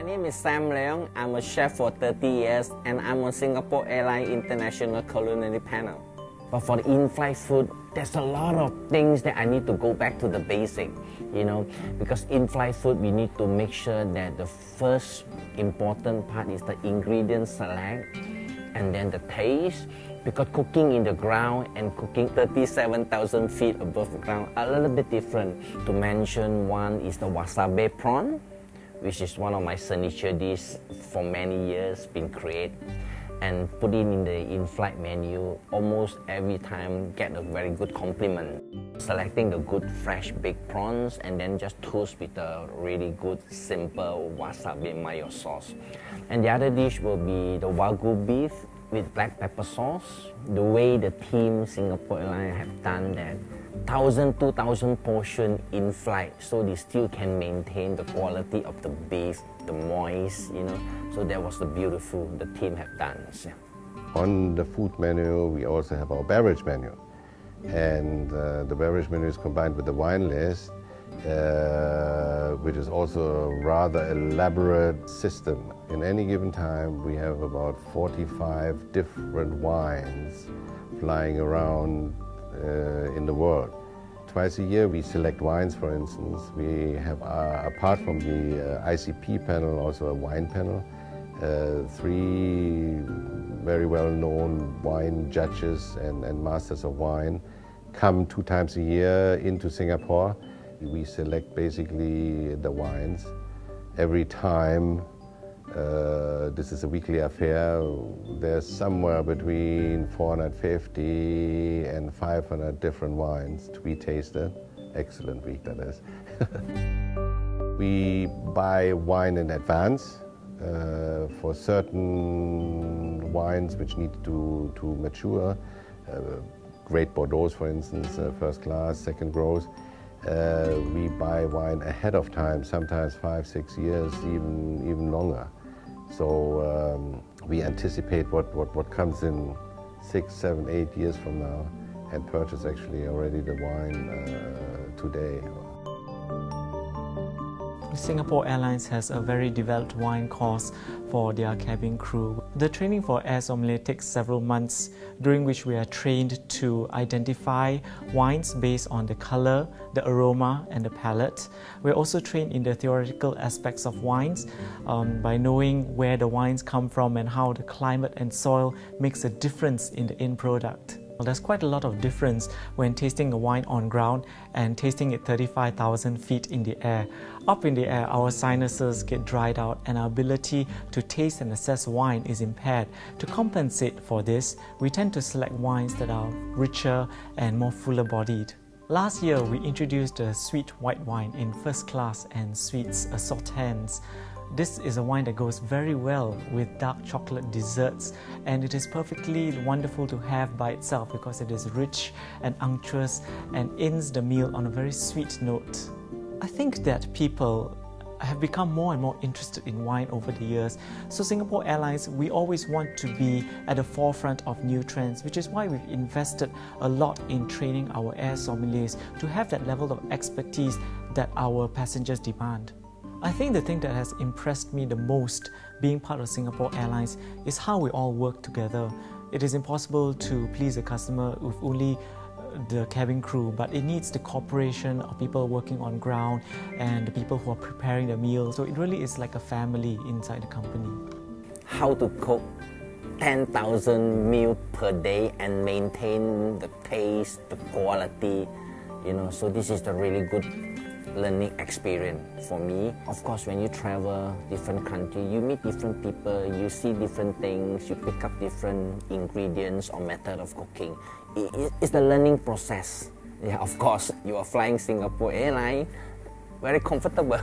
My name is Sam Leong. I'm a chef for 30 years and I'm on Singapore Airlines International Culinary Panel. But for the in-flight food, there's a lot of things that I need to go back to the basic, because in-flight food, we need to make sure that the first important part is the ingredient select and then the taste, because cooking in the ground and cooking 37,000 feet above the ground are a little bit different. To mention one is the wasabi prawn, which is one of my signature dishes for many years, been created and put in the in-flight menu. Almost every time get a very good compliment. Selecting the good fresh big prawns and then just toast with a really good simple wasabi mayo sauce. And the other dish will be the Wagyu beef with black pepper sauce. The way the team Singapore Airlines have done that, 1,000, 2,000 portion in flight, so they still can maintain the quality of the beef, the moist, So that was the beautiful the team have done. Yeah. On the food menu, we also have our beverage menu. And the beverage menu is combined with the wine list, which is also a rather elaborate system. In any given time, we have about 45 different wines flying around in the world. Twice a year we select wines, for instance. We have, apart from the ICP panel, also a wine panel. 3 very well-known wine judges and masters of wine come 2 times a year into Singapore. We select basically the wines every time. This is a weekly affair. There's somewhere between 450 and 500 different wines to be tasted. Excellent week, that is. We buy wine in advance for certain wines which need to mature. Great Bordeaux, for instance, first class, second growth. We buy wine ahead of time, sometimes 5, 6 years, even longer. So we anticipate what comes in 6, 7, 8 years from now and purchase actually already the wine today. Singapore Airlines has a very developed wine course for their cabin crew. The training for Air Sommelier takes several months, during which we are trained to identify wines based on the color, the aroma, and the palate. We're also trained in the theoretical aspects of wines by knowing where the wines come from and how the climate and soil makes a difference in the end product. Well, there's quite a lot of difference when tasting a wine on ground and tasting it 35,000 feet in the air. Up in the air, our sinuses get dried out and our ability to taste and assess wine is impaired. To compensate for this, we tend to select wines that are richer and more fuller-bodied. Last year, we introduced a sweet white wine in first class and sweets assortants. This is a wine that goes very well with dark chocolate desserts, and it is perfectly wonderful to have by itself because it is rich and unctuous and ends the meal on a very sweet note. I think that people have become more and more interested in wine over the years. So Singapore Airlines, we always want to be at the forefront of new trends, which is why we've invested a lot in training our air sommeliers to have that level of expertise that our passengers demand. I think the thing that has impressed me the most being part of Singapore Airlines is how we all work together. It is impossible to please a customer with only the cabin crew, but it needs the cooperation of people working on ground and the people who are preparing the meal. So it really is like a family inside the company. How to cook 10,000 meals per day and maintain the taste, the quality, so this is the really good learning experience for me. Of course, when you travel different countries, you meet different people, you see different things, you pick up different ingredients or method of cooking. It's the learning process. Yeah, of course, you are flying Singapore Airlines, very comfortable.